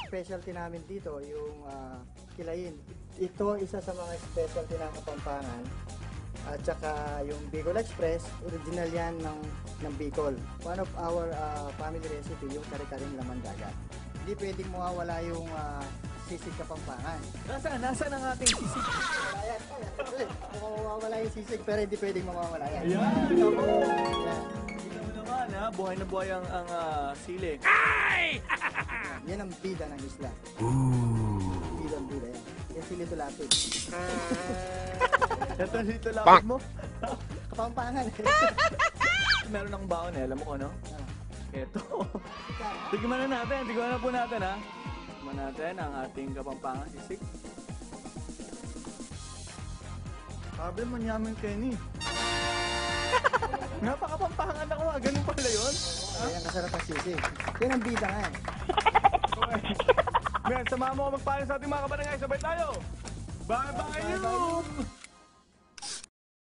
Specialty namin dito, yung kilayin. Ito, isa sa mga specialty ng Kapampangan. At saka yung Bicol Express, original yan ng Bicol. One of our family recipe, yung kare-karing laman dagat. Hindi pwedeng mawawala yung sisig Kapampangan. Nasaan ang ating sisig? Wala yan. Mawawala yung sisig, pero hindi pwedeng mawawala yan. Ayan. Yan. Tingnan mo naman ha, buhay na buhay ang sili. Yan ang bida ng isla. Bida yan. Yan sili tulapid. Ito dito lapit mo. Kapampangan. Meron akong baon eh, alam mo ko no? Ah. Ito. Tignan na natin, tignan na po natin ha. Tignan natin ang ating Kapampangan sisig. Sabi mo niyamin Kenny. Napakapampangan ako ha, ganun pala yun. Yan, masarap ang sisig. Yan ang bida nga eh. Men, samahan mo ako magpaalam sa ating mga kabarangay. Sabay tayo! Bye-bye you!